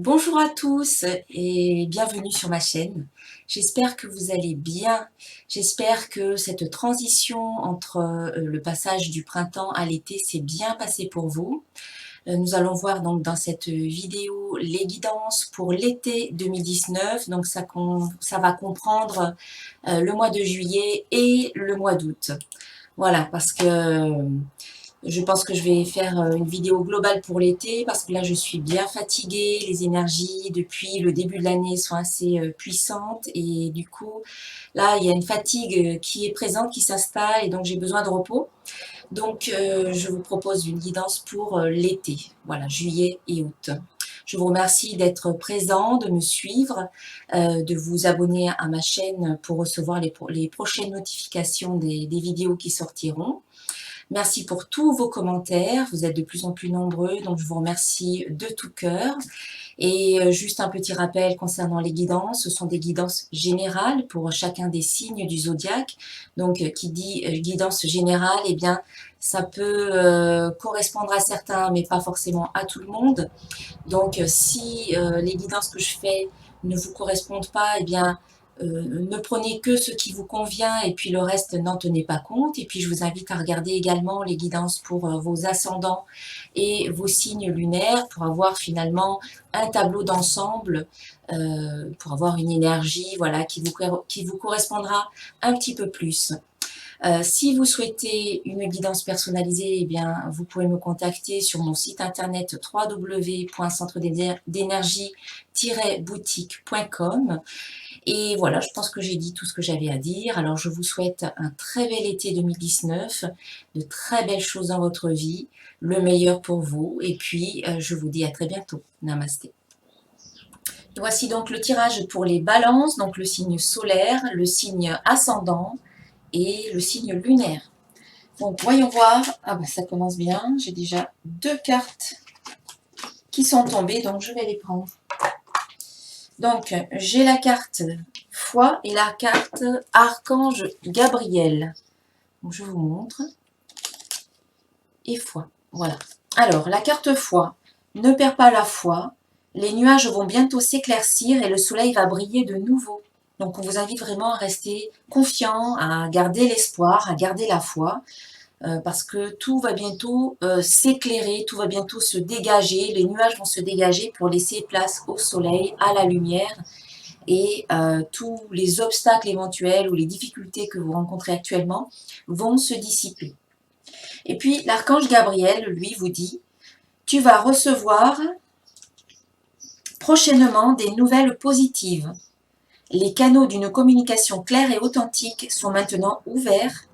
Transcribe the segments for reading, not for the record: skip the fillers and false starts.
Bonjour à tous et bienvenue sur ma chaîne. J'espère que vous allez bien. J'espère que cette transition entre le passage du printemps à l'été s'est bien passée pour vous. Nous allons voir donc dans cette vidéo les guidances pour l'été 2019. Donc ça va comprendre le mois de juillet et le mois d'août. Voilà, parce que je pense que je vais faire une vidéo globale pour l'été parce que là je suis bien fatiguée, les énergies depuis le début de l'année sont assez puissantes et du coup là il y a une fatigue qui est présente, qui s'installe et donc j'ai besoin de repos. Donc je vous propose une guidance pour l'été, voilà, juillet et août. Je vous remercie d'être présent, de me suivre, de vous abonner à ma chaîne pour recevoir les prochaines notifications des vidéos qui sortiront. Merci pour tous vos commentaires, vous êtes de plus en plus nombreux, donc je vous remercie de tout cœur. Et juste un petit rappel concernant les guidances, ce sont des guidances générales pour chacun des signes du zodiaque. Donc qui dit guidance générale, eh bien ça peut correspondre à certains, mais pas forcément à tout le monde. Donc si les guidances que je fais ne vous correspondent pas, eh bien ne prenez que ce qui vous convient et puis le reste n'en tenez pas compte. Et puis je vous invite à regarder également les guidances pour vos ascendants et vos signes lunaires pour avoir finalement un tableau d'ensemble, pour avoir une énergie voilà, qui vous correspondra un petit peu plus. Si vous souhaitez une guidance personnalisée, eh bien, vous pouvez me contacter sur mon site internet www.centredénergie-boutique.com. Et voilà, je pense que j'ai dit tout ce que j'avais à dire. Alors, je vous souhaite un très bel été 2019, de très belles choses dans votre vie, le meilleur pour vous. Et puis, je vous dis à très bientôt. Namasté. Voici donc le tirage pour les balances, donc le signe solaire, le signe ascendant et le signe lunaire. Donc, voyons voir. Ah ben, ça commence bien. J'ai déjà deux cartes qui sont tombées, donc je vais les prendre. Donc, j'ai la carte foi et la carte archange Gabriel. Donc, je vous montre. Et foi. Voilà. Alors, la carte foi. Ne perds pas la foi. Les nuages vont bientôt s'éclaircir et le soleil va briller de nouveau. Donc, on vous invite vraiment à rester confiant, à garder l'espoir, à garder la foi. Parce que tout va bientôt s'éclairer, tout va bientôt se dégager. Les nuages vont se dégager pour laisser place au soleil, à la lumière. Et tous les obstacles éventuels ou les difficultés que vous rencontrez actuellement vont se dissiper. Et puis l'archange Gabriel, lui, vous dit, tu vas recevoir prochainement des nouvelles positives. Les canaux d'une communication claire et authentique sont maintenant ouverts.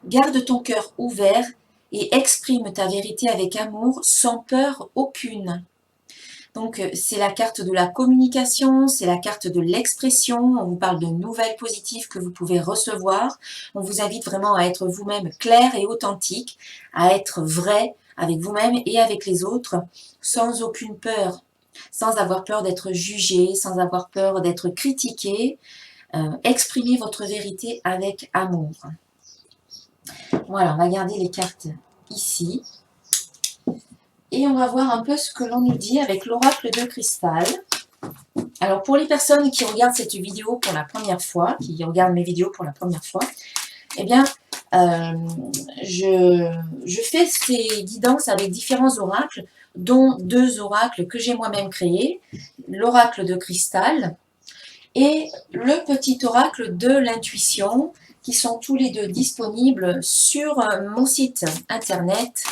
Garde ton cœur ouvert et exprime ta vérité avec amour sans peur aucune. Donc, c'est la carte de la communication, c'est la carte de l'expression. On vous parle de nouvelles positives que vous pouvez recevoir. On vous invite vraiment à être vous-même clair et authentique, à être vrai avec vous-même et avec les autres, sans aucune peur, sans avoir peur d'être jugé, sans avoir peur d'être critiqué. Exprimez votre vérité avec amour. Voilà, on va garder les cartes ici. Et on va voir un peu ce que l'on nous dit avec l'oracle de cristal. Alors, pour les personnes qui regardent cette vidéo pour la première fois, qui regardent mes vidéos pour la première fois, eh bien, je fais ces guidances avec différents oracles, dont deux oracles que j'ai moi-même créés, l'oracle de cristal et le petit oracle de l'intuition, qui sont tous les deux disponibles sur mon site internet,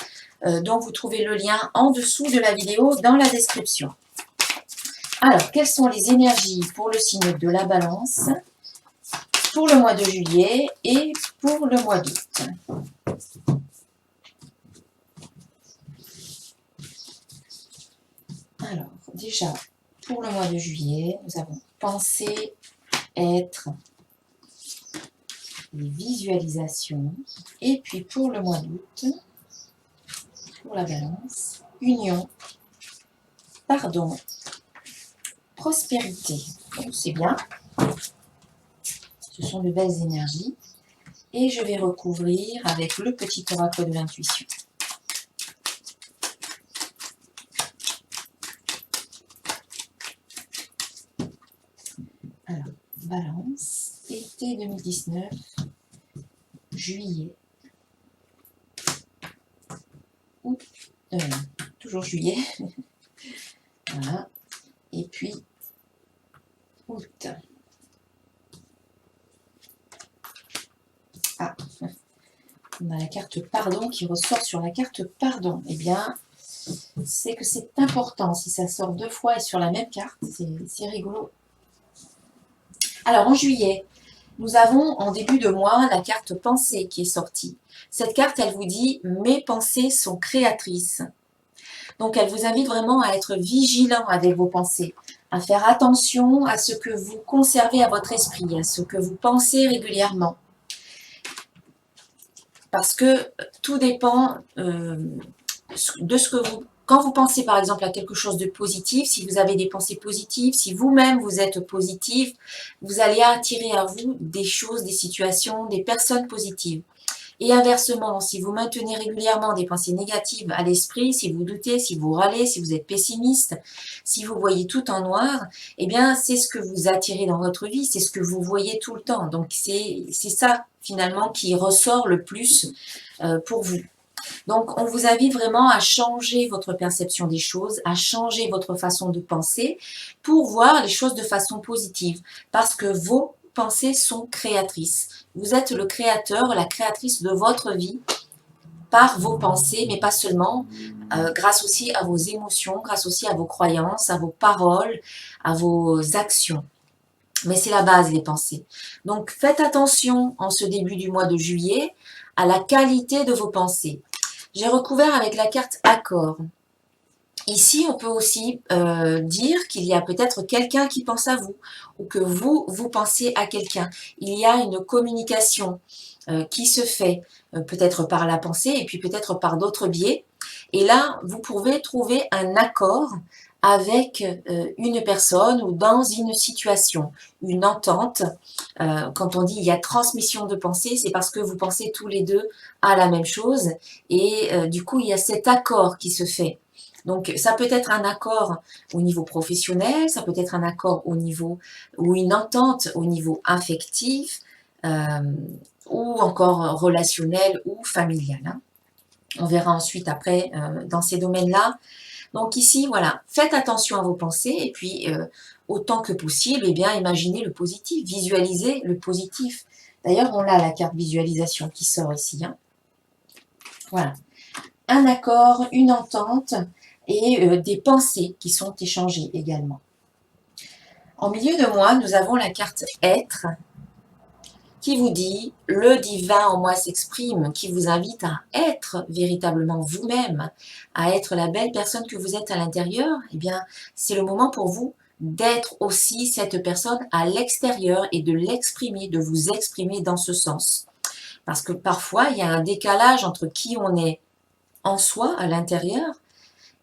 dont vous trouvez le lien en dessous de la vidéo dans la description. Alors, quelles sont les énergies pour le signe de la balance, pour le mois de juillet et pour le mois d'août? Alors, déjà, pour le mois de juillet, nous avons pensé, être, les visualisations. Et puis pour le mois d'août, pour la balance, union, pardon, prospérité. C'est bien. Ce sont de belles énergies. Et je vais recouvrir avec le petit oracle de l'intuition. Balance, été 2019, juillet, août, toujours juillet, voilà, et puis août. Ah, on a la carte pardon qui ressort sur la carte pardon. Eh bien, c'est que c'est important. Si ça sort 2 fois et sur la même carte, c'est rigolo. Alors, en juillet, nous avons en début de mois la carte pensée qui est sortie. Cette carte, elle vous dit « Mes pensées sont créatrices ». Donc, elle vous invite vraiment à être vigilant avec vos pensées, à faire attention à ce que vous conservez à votre esprit, à ce que vous pensez régulièrement. Parce que tout dépend de ce que vous... Quand vous pensez par exemple à quelque chose de positif, si vous avez des pensées positives, si vous-même vous êtes positif, vous allez attirer à vous des choses, des situations, des personnes positives. Et inversement, si vous maintenez régulièrement des pensées négatives à l'esprit, si vous doutez, si vous râlez, si vous êtes pessimiste, si vous voyez tout en noir, eh bien c'est ce que vous attirez dans votre vie, c'est ce que vous voyez tout le temps. Donc c'est ça finalement qui ressort le plus pour vous. Donc, on vous invite vraiment à changer votre perception des choses, à changer votre façon de penser pour voir les choses de façon positive. Parce que vos pensées sont créatrices. Vous êtes le créateur, la créatrice de votre vie par vos pensées, mais pas seulement, grâce aussi à vos émotions, grâce aussi à vos croyances, à vos paroles, à vos actions. Mais c'est la base, les pensées. Donc, faites attention en ce début du mois de juillet à la qualité de vos pensées. J'ai recouvert avec la carte accord. Ici, on peut aussi dire qu'il y a peut-être quelqu'un qui pense à vous ou que vous pensez à quelqu'un. Il y a une communication qui se fait peut-être par la pensée et puis peut-être par d'autres biais. Et là, vous pouvez trouver un accord avec une personne ou dans une situation, une entente. Quand on dit il y a transmission de pensée, c'est parce que vous pensez tous les deux à la même chose et du coup, il y a cet accord qui se fait. Donc, ça peut être un accord au niveau professionnel, ça peut être un accord au niveau, ou une entente au niveau affectif, ou encore relationnel ou familial. Hein. On verra ensuite après dans ces domaines-là. Donc ici, voilà, faites attention à vos pensées et puis autant que possible, eh bien, imaginez le positif, visualisez le positif. D'ailleurs, on a la carte visualisation qui sort ici. Hein. Voilà. Un accord, une entente et des pensées qui sont échangées également. En milieu de mois, nous avons la carte être qui vous dit « le divin en moi s'exprime », qui vous invite à être véritablement vous-même, à être la belle personne que vous êtes à l'intérieur, eh bien, c'est le moment pour vous d'être aussi cette personne à l'extérieur et de l'exprimer, de vous exprimer dans ce sens. Parce que parfois, il y a un décalage entre qui on est en soi, à l'intérieur,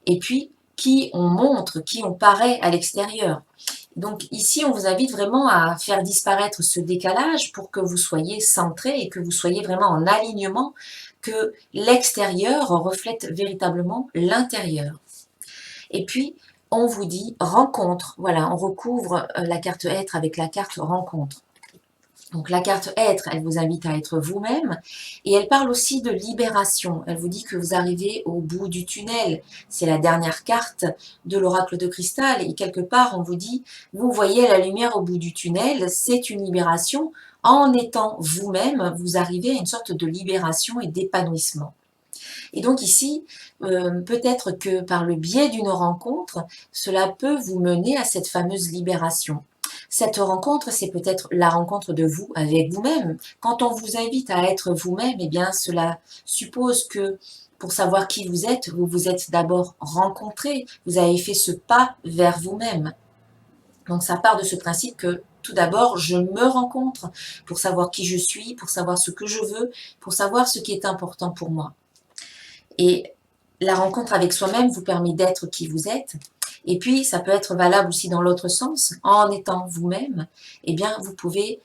et puis qui on montre, qui on paraît à l'extérieur. Donc ici, on vous invite vraiment à faire disparaître ce décalage pour que vous soyez centré et que vous soyez vraiment en alignement, que l'extérieur reflète véritablement l'intérieur. Et puis, on vous dit rencontre. Voilà, on recouvre la carte être avec la carte rencontre. Donc la carte être, elle vous invite à être vous-même et elle parle aussi de libération. Elle vous dit que vous arrivez au bout du tunnel. C'est la dernière carte de l'oracle de cristal et quelque part on vous dit, vous voyez la lumière au bout du tunnel, c'est une libération. En étant vous-même, vous arrivez à une sorte de libération et d'épanouissement. Et donc ici, peut-être que par le biais d'une rencontre, cela peut vous mener à cette fameuse libération. Cette rencontre, c'est peut-être la rencontre de vous avec vous-même. Quand on vous invite à être vous-même, eh bien, cela suppose que pour savoir qui vous vous êtes d'abord rencontré, vous avez fait ce pas vers vous-même. Donc, ça part de ce principe que tout d'abord, je me rencontre pour savoir qui je suis, pour savoir ce que je veux, pour savoir ce qui est important pour moi. Et la rencontre avec soi-même vous permet d'être qui vous êtes. Et puis, ça peut être valable aussi dans l'autre sens. En étant vous-même, eh bien, vous pouvez,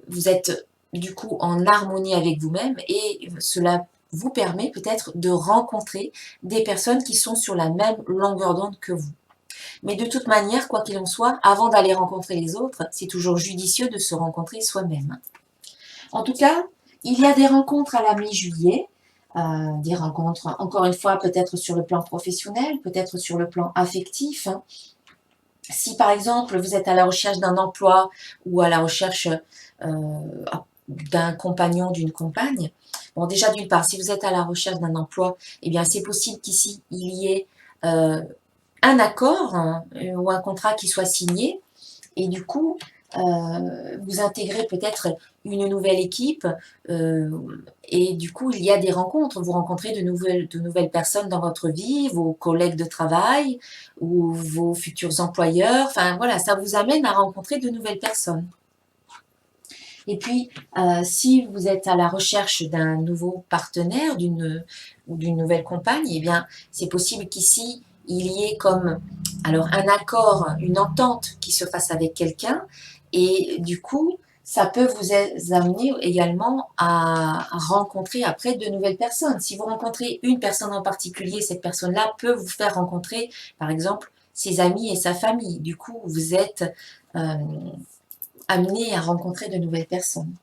vous êtes du coup en harmonie avec vous-même et cela vous permet peut-être de rencontrer des personnes qui sont sur la même longueur d'onde que vous. Mais de toute manière, quoi qu'il en soit, avant d'aller rencontrer les autres, c'est toujours judicieux de se rencontrer soi-même. En tout cas, il y a des rencontres à la mi-juillet, des rencontres, encore une fois, peut-être sur le plan professionnel, peut-être sur le plan affectif. Si par exemple, vous êtes à la recherche d'un emploi ou à la recherche d'un compagnon, d'une compagne, bon déjà d'une part, si vous êtes à la recherche d'un emploi, eh bien c'est possible qu'ici, il y ait un accord hein, ou un contrat qui soit signé et du coup, vous intégrez peut-être une nouvelle équipe et du coup, il y a des rencontres. Vous rencontrez de nouvelles personnes dans votre vie, vos collègues de travail ou vos futurs employeurs. Enfin, voilà, ça vous amène à rencontrer de nouvelles personnes. Et puis, si vous êtes à la recherche d'un nouveau partenaire ou d'une nouvelle compagne, eh bien, c'est possible qu'ici, il y ait comme alors un accord, une entente qui se fasse avec quelqu'un. Et du coup, ça peut vous amener également à rencontrer après de nouvelles personnes. Si vous rencontrez une personne en particulier, cette personne-là peut vous faire rencontrer, par exemple, ses amis et sa famille. Du coup, vous êtes amené à rencontrer de nouvelles personnes.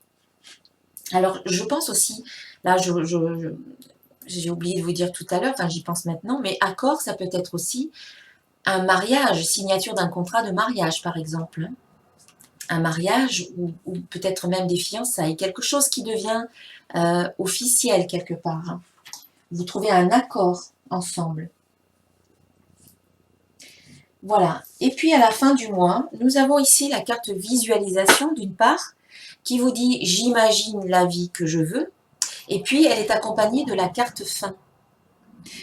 Alors, je pense aussi, là, j'ai oublié de vous dire tout à l'heure, enfin j'y pense maintenant, mais accord, ça peut être aussi un mariage, signature d'un contrat de mariage, par exemple. Un mariage ou peut-être même des fiançailles, quelque chose qui devient officiel quelque part. Vous trouvez un accord ensemble. Voilà. Et puis à la fin du mois, nous avons ici la carte visualisation d'une part, qui vous dit « j'imagine la vie que je veux ». Et puis elle est accompagnée de la carte fin.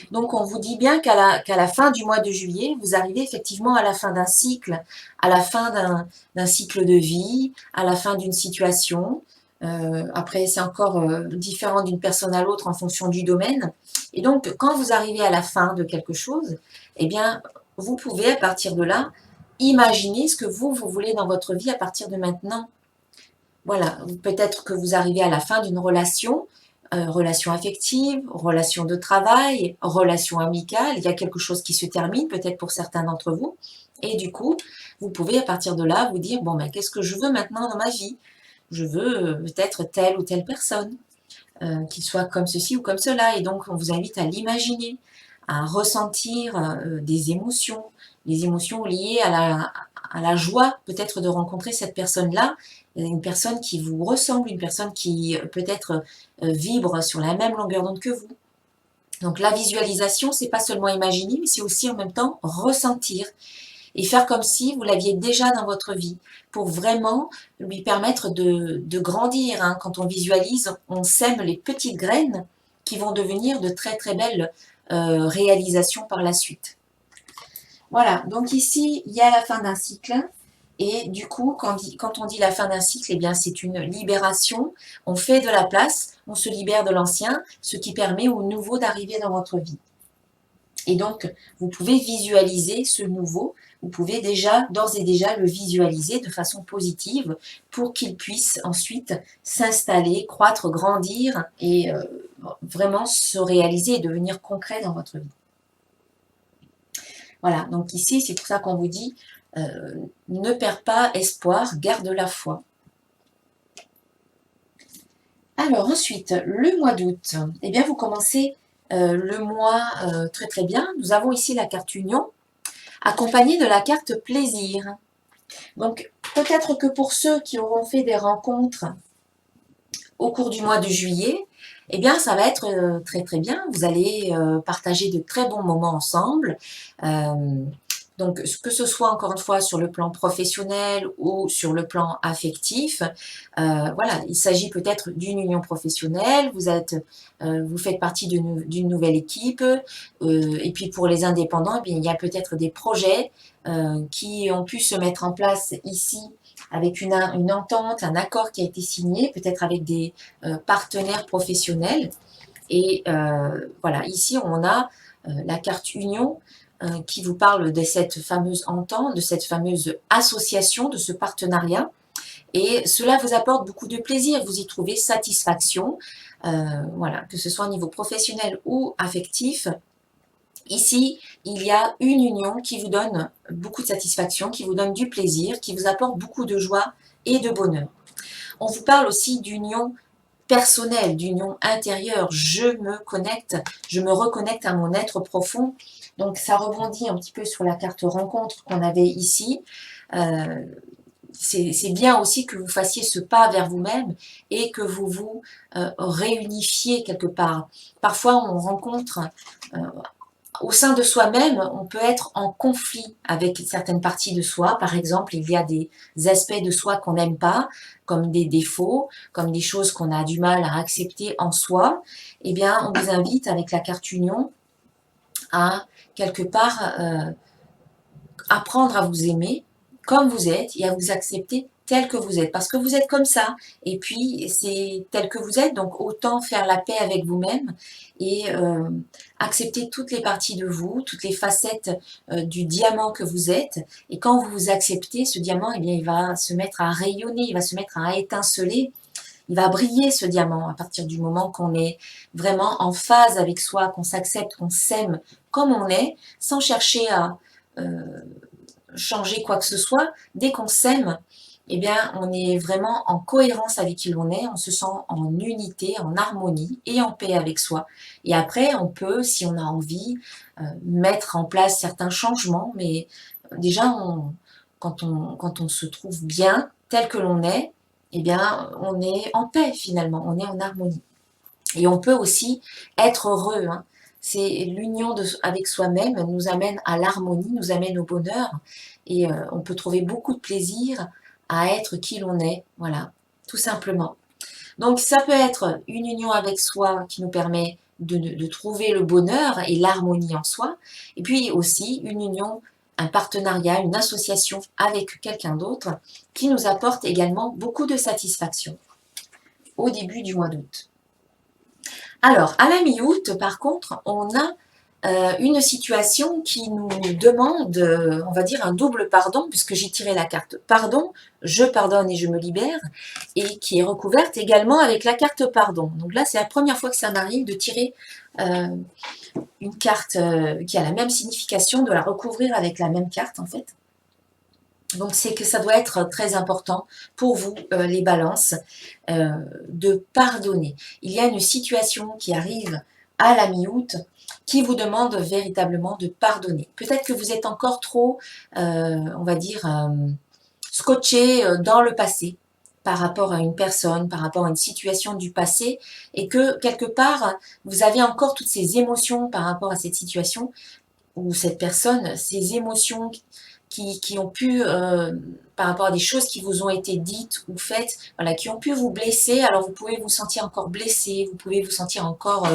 Donc on vous dit bien qu'à la fin du mois de juillet, vous arrivez effectivement à la fin d'un cycle, à la fin d'un cycle de vie, à la fin d'une situation. Après, c'est encore différent d'une personne à l'autre en fonction du domaine. Et donc, quand vous arrivez à la fin de quelque chose, eh bien, vous pouvez, à partir de là, imaginer ce que vous voulez dans votre vie à partir de maintenant. Voilà, peut-être que vous arrivez à la fin d'une relation, relation affective, relation de travail, relation amicale, il y a quelque chose qui se termine, peut-être pour certains d'entre vous, et du coup, vous pouvez à partir de là vous dire, bon, ben, qu'est-ce que je veux maintenant dans ma vie? Je veux peut-être telle ou telle personne, qu'il soit comme ceci ou comme cela, et donc on vous invite à l'imaginer, à ressentir des émotions, les émotions liées à la joie peut-être de rencontrer cette personne-là, une personne qui vous ressemble, une personne qui peut-être vibre sur la même longueur d'onde que vous. Donc la visualisation, c'est pas seulement imaginer, mais c'est aussi en même temps ressentir et faire comme si vous l'aviez déjà dans votre vie, pour vraiment lui permettre de grandir. Hein. Quand on visualise, on sème les petites graines qui vont devenir de très très belles réalisations par la suite. Voilà, donc ici, il y a la fin d'un cycle. Et du coup, quand on dit la fin d'un cycle, eh bien c'est une libération. On fait de la place, on se libère de l'ancien, ce qui permet au nouveau d'arriver dans votre vie. Et donc, vous pouvez visualiser ce nouveau, vous pouvez déjà, d'ores et déjà, le visualiser de façon positive pour qu'il puisse ensuite s'installer, croître, grandir et vraiment se réaliser et devenir concret dans votre vie. Voilà, donc ici, c'est pour ça qu'on vous dit, ne perds pas espoir, garde la foi. Alors ensuite, le mois d'août, eh bien vous commencez le mois très très bien. Nous avons ici la carte union, accompagnée de la carte plaisir. Donc peut-être que pour ceux qui auront fait des rencontres au cours du mois de juillet, eh bien ça va être très très bien. Vous allez partager de très bons moments ensemble. Donc, que ce soit encore une fois sur le plan professionnel ou sur le plan affectif, voilà, il s'agit peut-être d'une union professionnelle, vous faites partie d'une nouvelle équipe, et puis pour les indépendants, eh bien, il y a peut-être des projets qui ont pu se mettre en place ici avec une entente, un accord qui a été signé, peut-être avec des partenaires professionnels. Et voilà, ici on a la carte union qui vous parle de cette fameuse entente, de cette fameuse association, de ce partenariat. Et cela vous apporte beaucoup de plaisir, vous y trouvez satisfaction, voilà, que ce soit au niveau professionnel ou affectif. Ici, il y a une union qui vous donne beaucoup de satisfaction, qui vous donne du plaisir, qui vous apporte beaucoup de joie et de bonheur. On vous parle aussi d'union personnelle, d'union intérieure. Je me reconnecte à mon être profond. Donc ça rebondit un petit peu sur la carte rencontre qu'on avait ici. C'est bien aussi que vous fassiez ce pas vers vous-même et que vous vous réunifiez quelque part. Parfois, on rencontre au sein de soi-même, on peut être en conflit avec certaines parties de soi. Par exemple, il y a des aspects de soi qu'on n'aime pas, comme des défauts, comme des choses qu'on a du mal à accepter en soi. Eh bien, on vous invite avec la carte union à quelque part apprendre à vous aimer comme vous êtes et à vous accepter tel que vous êtes, parce que vous êtes comme ça, et puis c'est tel que vous êtes, donc autant faire la paix avec vous-même et accepter toutes les parties de vous, toutes les facettes du diamant que vous êtes, et quand vous vous acceptez, ce diamant, eh bien, il va se mettre à rayonner, il va se mettre à étinceler, il va briller ce diamant à partir du moment qu'on est vraiment en phase avec soi, qu'on s'accepte, qu'on s'aime comme on est, sans chercher à changer quoi que ce soit. Dès qu'on s'aime, eh bien, on est vraiment en cohérence avec qui l'on est, on se sent en unité, en harmonie et en paix avec soi. Et après, on peut, si on a envie, mettre en place certains changements, mais déjà, quand on se trouve bien, tel que l'on est, eh bien, on est en paix finalement, on est en harmonie. Et on peut aussi être heureux, hein. C'est l'union avec soi-même nous amène à l'harmonie, nous amène au bonheur. Et on peut trouver beaucoup de plaisir à être qui l'on est, voilà, tout simplement. Donc ça peut être une union avec soi qui nous permet de trouver le bonheur et l'harmonie en soi. Et puis aussi une union, un partenariat, une association avec quelqu'un d'autre qui nous apporte également beaucoup de satisfaction au début du mois d'août. Alors, à la mi-août, par contre, on a une situation qui nous demande, on va dire, un double pardon, puisque j'ai tiré la carte pardon, je pardonne et je me libère, et qui est recouverte également avec la carte pardon. Donc là, c'est la première fois que ça m'arrive de tirer une carte qui a la même signification, de la recouvrir avec la même carte, en fait. Donc, c'est que ça doit être très important pour vous, les balances, de pardonner. Il y a une situation qui arrive à la mi-août qui vous demande véritablement de pardonner. Peut-être que vous êtes encore trop, on va dire, scotché dans le passé par rapport à une personne, par rapport à une situation du passé, et que quelque part, vous avez encore toutes ces émotions par rapport à cette situation ou cette personne, ces émotions qui ont pu, par rapport à des choses qui vous ont été dites ou faites, voilà, qui ont pu vous blesser. Alors vous pouvez vous sentir encore blessé, vous pouvez vous sentir encore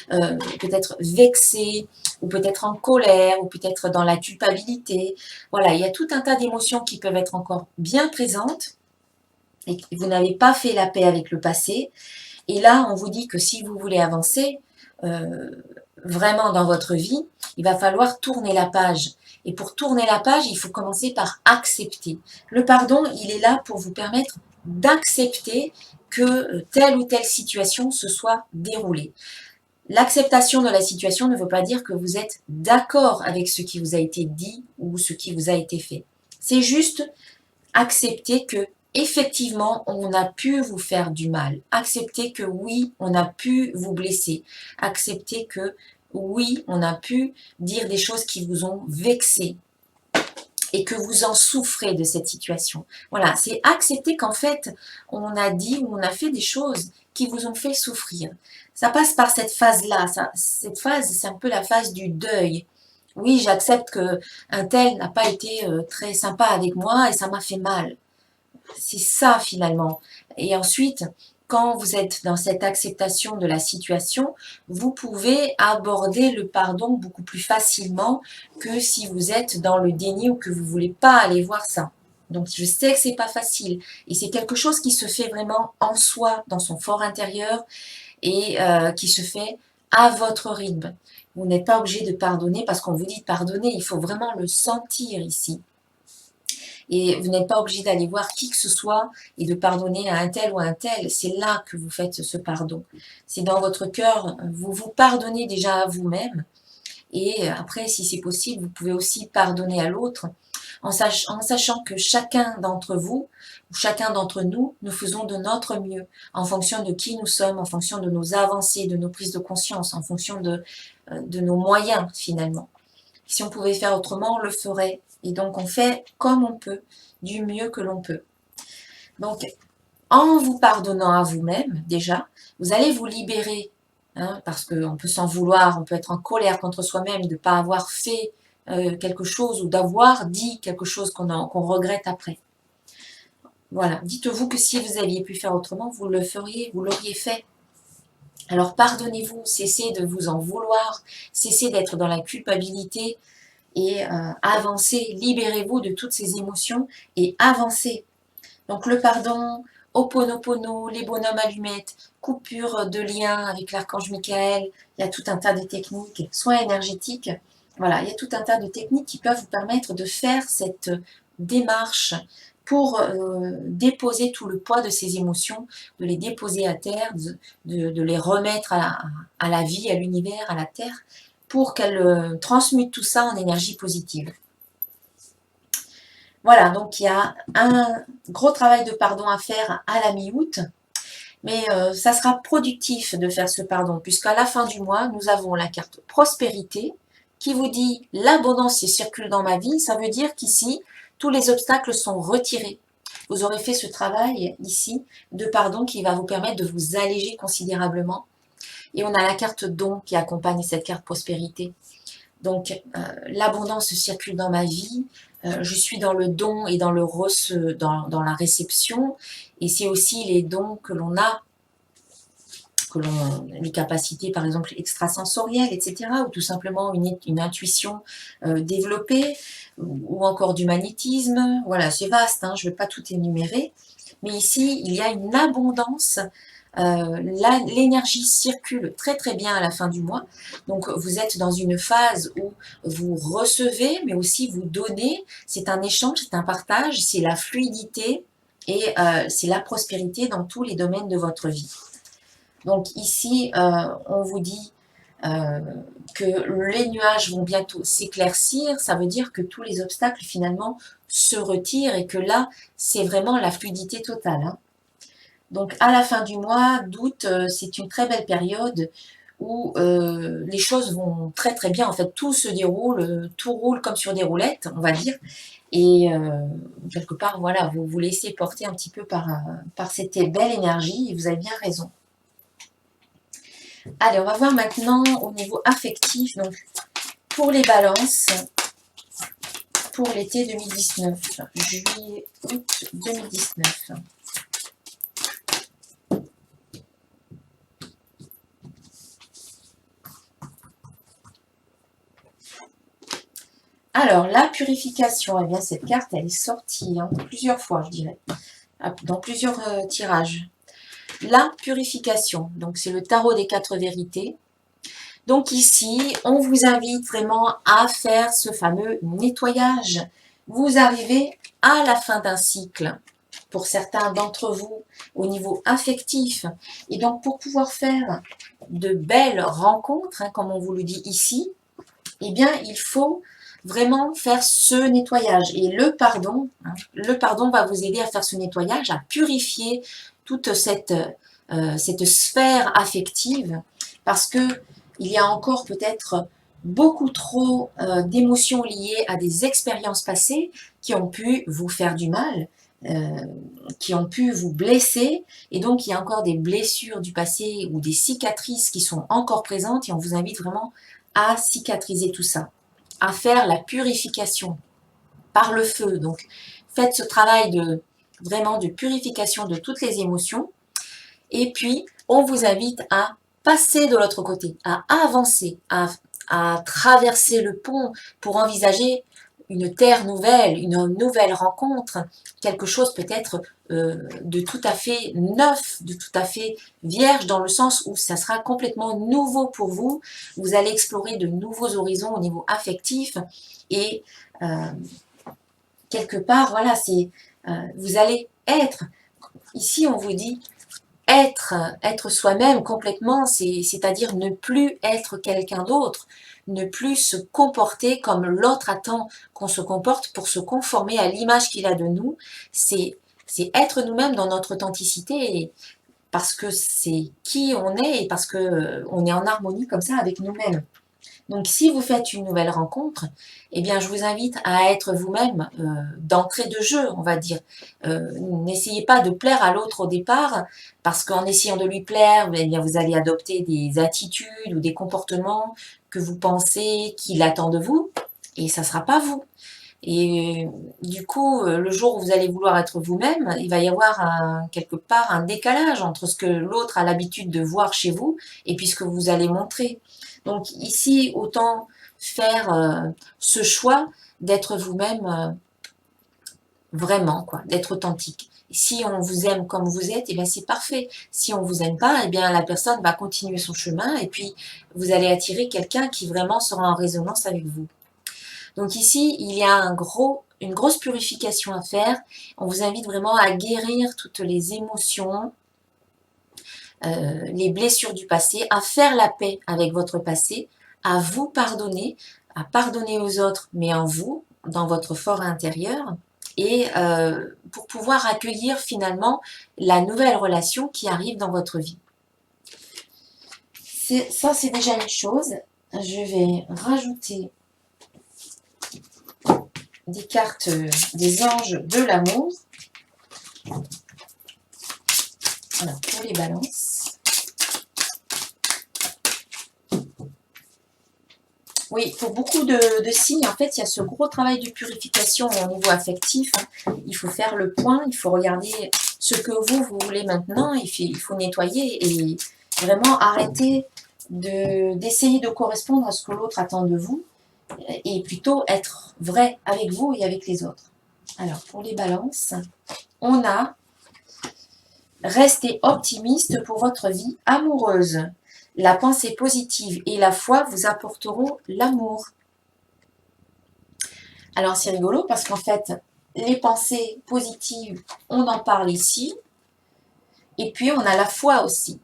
peut-être vexé, ou peut-être en colère, ou peut-être dans la culpabilité. Voilà, il y a tout un tas d'émotions qui peuvent être encore bien présentes et que vous n'avez pas fait la paix avec le passé. Et là, on vous dit que si vous voulez avancer, vraiment dans votre vie, il va falloir tourner la page. Et pour tourner la page, il faut commencer par accepter. Le pardon, il est là pour vous permettre d'accepter que telle ou telle situation se soit déroulée. L'acceptation de la situation ne veut pas dire que vous êtes d'accord avec ce qui vous a été dit ou ce qui vous a été fait. C'est juste accepter que effectivement on a pu vous faire du mal. Accepter que oui, on a pu vous blesser. Accepter que oui, on a pu dire des choses qui vous ont vexé et que vous en souffrez de cette situation. Voilà, c'est accepter qu'en fait, on a dit ou on a fait des choses qui vous ont fait souffrir. Ça passe par cette phase-là. Cette phase, c'est un peu la phase du deuil. Oui, j'accepte que un tel n'a pas été très sympa avec moi et ça m'a fait mal. C'est ça finalement. Et ensuite, quand vous êtes dans cette acceptation de la situation, vous pouvez aborder le pardon beaucoup plus facilement que si vous êtes dans le déni ou que vous ne voulez pas aller voir ça. Donc je sais que c'est pas facile et c'est quelque chose qui se fait vraiment en soi, dans son fort intérieur et qui se fait à votre rythme. Vous n'êtes pas obligé de pardonner parce qu'on vous dit de pardonner, il faut vraiment le sentir ici. Et vous n'êtes pas obligé d'aller voir qui que ce soit et de pardonner à un tel ou à un tel. C'est là que vous faites ce pardon. C'est dans votre cœur, vous vous pardonnez déjà à vous-même. Et après, si c'est possible, vous pouvez aussi pardonner à l'autre en sachant que chacun d'entre vous, ou chacun d'entre nous, nous faisons de notre mieux en fonction de qui nous sommes, en fonction de nos avancées, de nos prises de conscience, en fonction de nos moyens finalement. Si on pouvait faire autrement, on le ferait. Et donc on fait comme on peut, du mieux que l'on peut. Donc en vous pardonnant à vous-même déjà, vous allez vous libérer, hein, parce qu'on peut s'en vouloir, on peut être en colère contre soi-même de ne pas avoir fait quelque chose ou d'avoir dit quelque chose qu'on regrette après. Voilà, dites-vous que si vous aviez pu faire autrement, vous le feriez, vous l'auriez fait. Alors pardonnez-vous, cessez de vous en vouloir, cessez d'être dans la culpabilité et avancez, libérez-vous de toutes ces émotions et avancez. Donc le pardon, Ho'oponopono, les bonhommes allumettes, coupure de lien avec l'archange Michael, il y a tout un tas de techniques, soins énergétiques. Voilà, il y a tout un tas de techniques qui peuvent vous permettre de faire cette démarche pour déposer tout le poids de ces émotions, de les déposer à terre, de les remettre à la vie, à l'univers, à la terre, pour qu'elles transmutent tout ça en énergie positive. Voilà, donc il y a un gros travail de pardon à faire à la mi-août, mais ça sera productif de faire ce pardon, puisqu'à la fin du mois, nous avons la carte prospérité qui vous dit l'abondance circule dans ma vie. Ça veut dire qu'ici, tous les obstacles sont retirés. Vous aurez fait ce travail ici de pardon qui va vous permettre de vous alléger considérablement. Et on a la carte don qui accompagne cette carte prospérité. Donc, l'abondance circule dans ma vie, je suis dans le don et dans la réception, et c'est aussi les dons que l'on a, les capacités par exemple extrasensorielles, etc., ou tout simplement une intuition développée, ou encore du magnétisme. Voilà, c'est vaste, hein, je ne vais pas tout énumérer, mais ici, il y a une abondance. L'énergie circule très très bien à la fin du mois, donc vous êtes dans une phase où vous recevez mais aussi vous donnez, c'est un échange, c'est un partage, c'est la fluidité et c'est la prospérité dans tous les domaines de votre vie. Donc ici on vous dit que les nuages vont bientôt s'éclaircir, ça veut dire que tous les obstacles finalement se retirent et que là c'est vraiment la fluidité totale, hein. Donc à la fin du mois d'août, c'est une très belle période où les choses vont très très bien. En fait, tout se déroule, tout roule comme sur des roulettes, on va dire. Et quelque part, voilà, vous vous laissez porter un petit peu par cette belle énergie et vous avez bien raison. Allez, on va voir maintenant au niveau affectif. Donc, pour les balances, pour l'été 2019, juillet-août 2019. Alors, la purification, eh bien, cette carte, elle est sortie plusieurs fois, je dirais, dans plusieurs tirages. La purification, donc c'est le tarot des 4 vérités. Donc ici, on vous invite vraiment à faire ce fameux nettoyage. Vous arrivez à la fin d'un cycle, pour certains d'entre vous, au niveau affectif. Et donc, pour pouvoir faire de belles rencontres, hein, comme on vous le dit ici, eh bien, il faut vraiment faire ce nettoyage. Et le pardon va vous aider à faire ce nettoyage, à purifier toute cette sphère affective, parce que il y a encore peut-être beaucoup trop d'émotions liées à des expériences passées qui ont pu vous faire du mal, qui ont pu vous blesser, et donc il y a encore des blessures du passé ou des cicatrices qui sont encore présentes, et on vous invite vraiment à cicatriser tout ça, à faire la purification par le feu. Donc, faites ce travail vraiment de purification de toutes les émotions. Et puis, on vous invite à passer de l'autre côté, à avancer, à traverser le pont pour envisager une terre nouvelle, une nouvelle rencontre, quelque chose peut-être de tout à fait neuf, de tout à fait vierge, dans le sens où ça sera complètement nouveau pour vous. Vous allez explorer de nouveaux horizons au niveau affectif et quelque part, voilà, vous allez être, ici on vous dit, être soi-même complètement, c'est-à-dire ne plus être quelqu'un d'autre, ne plus se comporter comme l'autre attend qu'on se comporte pour se conformer à l'image qu'il a de nous, c'est être nous-mêmes dans notre authenticité, parce que c'est qui on est et parce que on est en harmonie comme ça avec nous-mêmes. Donc si vous faites une nouvelle rencontre, eh bien je vous invite à être vous-même d'entrée de jeu, on va dire. N'essayez pas de plaire à l'autre au départ, parce qu'en essayant de lui plaire, eh bien, vous allez adopter des attitudes ou des comportements que vous pensez qu'il attend de vous, et ça ne sera pas vous. Et du coup, le jour où vous allez vouloir être vous-même, il va y avoir quelque part un décalage entre ce que l'autre a l'habitude de voir chez vous et puis ce que vous allez montrer. Donc ici, autant faire ce choix d'être vous-même vraiment, quoi, d'être authentique. Si on vous aime comme vous êtes, eh bien c'est parfait. Si on vous aime pas, eh bien la personne va continuer son chemin et puis vous allez attirer quelqu'un qui vraiment sera en résonance avec vous. Donc ici, il y a une grosse purification à faire. On vous invite vraiment à guérir toutes les émotions, les blessures du passé, à faire la paix avec votre passé, à vous pardonner, à pardonner aux autres, mais en vous, dans votre fort intérieur, et pour pouvoir accueillir finalement la nouvelle relation qui arrive dans votre vie. Ça, c'est déjà une chose. Je vais rajouter des cartes des anges de l'amour. Alors, pour les balances. Oui, pour beaucoup de signes, en fait, il y a ce gros travail de purification au niveau affectif. Il faut faire le point, il faut regarder ce que vous voulez maintenant, il faut nettoyer et vraiment arrêter d'essayer de correspondre à ce que l'autre attend de vous et plutôt être vrai avec vous et avec les autres. Alors, pour les balances, on a « Restez optimiste pour votre vie amoureuse. La pensée positive et la foi vous apporteront l'amour. » Alors, c'est rigolo parce qu'en fait, les pensées positives, on en parle ici. Et puis, on a la foi aussi.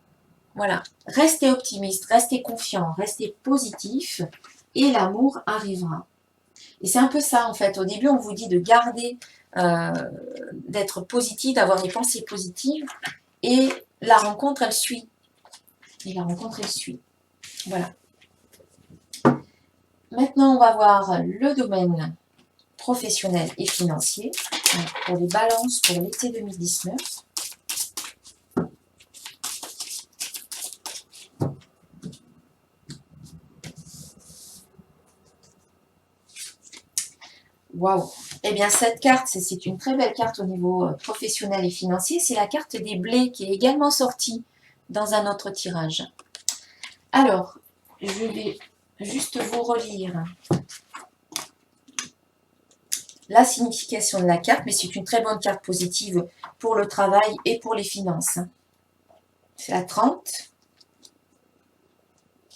Voilà. Restez optimiste, restez confiant, restez positif et l'amour arrivera. Et c'est un peu ça, en fait. Au début, on vous dit de garder, d'être positif, d'avoir des pensées positives. Et la rencontre, elle suit. Et la rencontre, elle suit. Voilà. Maintenant, on va voir le domaine professionnel et financier. Alors, pour les balances pour l'été 2019. Waouh! Eh bien, cette carte, c'est une très belle carte au niveau professionnel et financier. C'est la carte des blés qui est également sortie dans un autre tirage. Alors, je vais juste vous relire la signification de la carte, mais c'est une très bonne carte positive pour le travail et pour les finances. C'est la 30.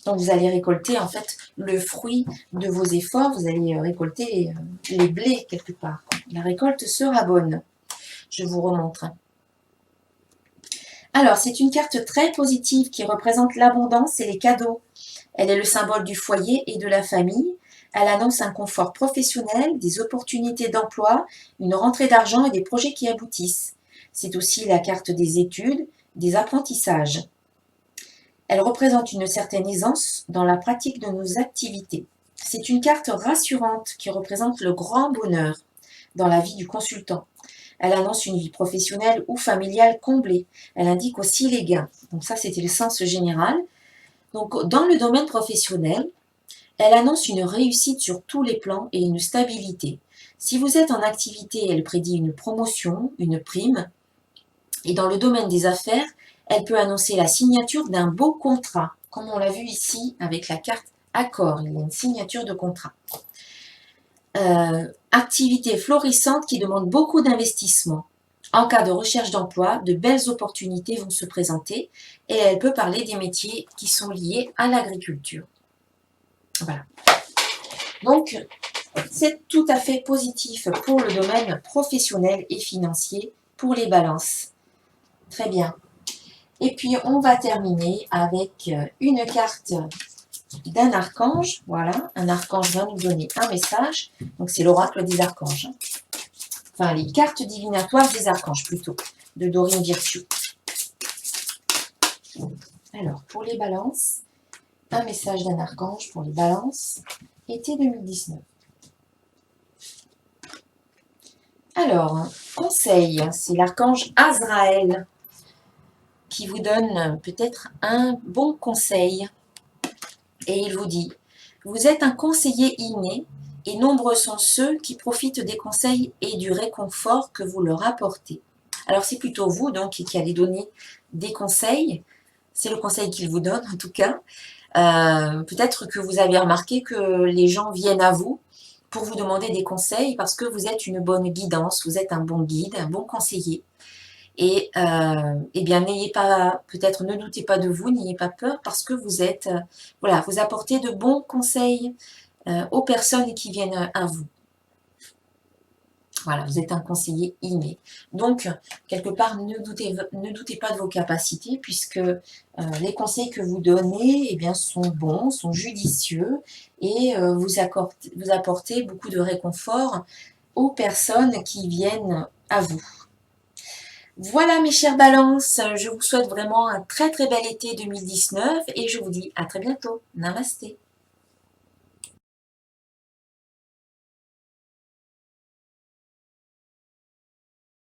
Donc, vous allez récolter en fait le fruit de vos efforts, vous allez récolter les blés quelque part. La récolte sera bonne. Je vous remontre. Alors, c'est une carte très positive qui représente l'abondance et les cadeaux. Elle est le symbole du foyer et de la famille. Elle annonce un confort professionnel, des opportunités d'emploi, une rentrée d'argent et des projets qui aboutissent. C'est aussi la carte des études, des apprentissages. Elle représente une certaine aisance dans la pratique de nos activités. C'est une carte rassurante qui représente le grand bonheur dans la vie du consultant. Elle annonce une vie professionnelle ou familiale comblée. Elle indique aussi les gains. Donc ça, c'était le sens général. Donc dans le domaine professionnel, elle annonce une réussite sur tous les plans et une stabilité. Si vous êtes en activité, elle prédit une promotion, une prime. Et dans le domaine des affaires, elle peut annoncer la signature d'un beau contrat, comme on l'a vu ici avec la carte accord, il y a une signature de contrat. Activité florissante qui demande beaucoup d'investissement. En cas de recherche d'emploi, de belles opportunités vont se présenter et elle peut parler des métiers qui sont liés à l'agriculture. Voilà. Donc, c'est tout à fait positif pour le domaine professionnel et financier pour les balances. Très bien. Et puis, on va terminer avec une carte d'un archange. Voilà, un archange va nous donner un message. Donc, c'est l'oracle des archanges. Enfin, les cartes divinatoires des archanges, plutôt, de Dorine Virtue. Alors, pour les balances, un message d'un archange pour les balances, été 2019. Alors, conseil, c'est l'archange Azraël qui vous donne peut-être un bon conseil. Et il vous dit, vous êtes un conseiller inné et nombreux sont ceux qui profitent des conseils et du réconfort que vous leur apportez. Alors c'est plutôt vous donc qui allez donner des conseils, c'est le conseil qu'il vous donne en tout cas. Peut-être que vous avez remarqué que les gens viennent à vous pour vous demander des conseils parce que vous êtes une bonne guidance, vous êtes un bon guide, un bon conseiller. Et eh bien, n'ayez pas, peut-être ne doutez pas de vous, n'ayez pas peur parce que vous êtes, voilà, vous apportez de bons conseils aux personnes qui viennent à vous. Voilà, vous êtes un conseiller inné. Donc, quelque part, ne doutez pas de vos capacités puisque les conseils que vous donnez eh bien, sont bons, sont judicieux et vous apportez beaucoup de réconfort aux personnes qui viennent à vous. Voilà mes chères balances, je vous souhaite vraiment un très très bel été 2019 et je vous dis à très bientôt. Namasté.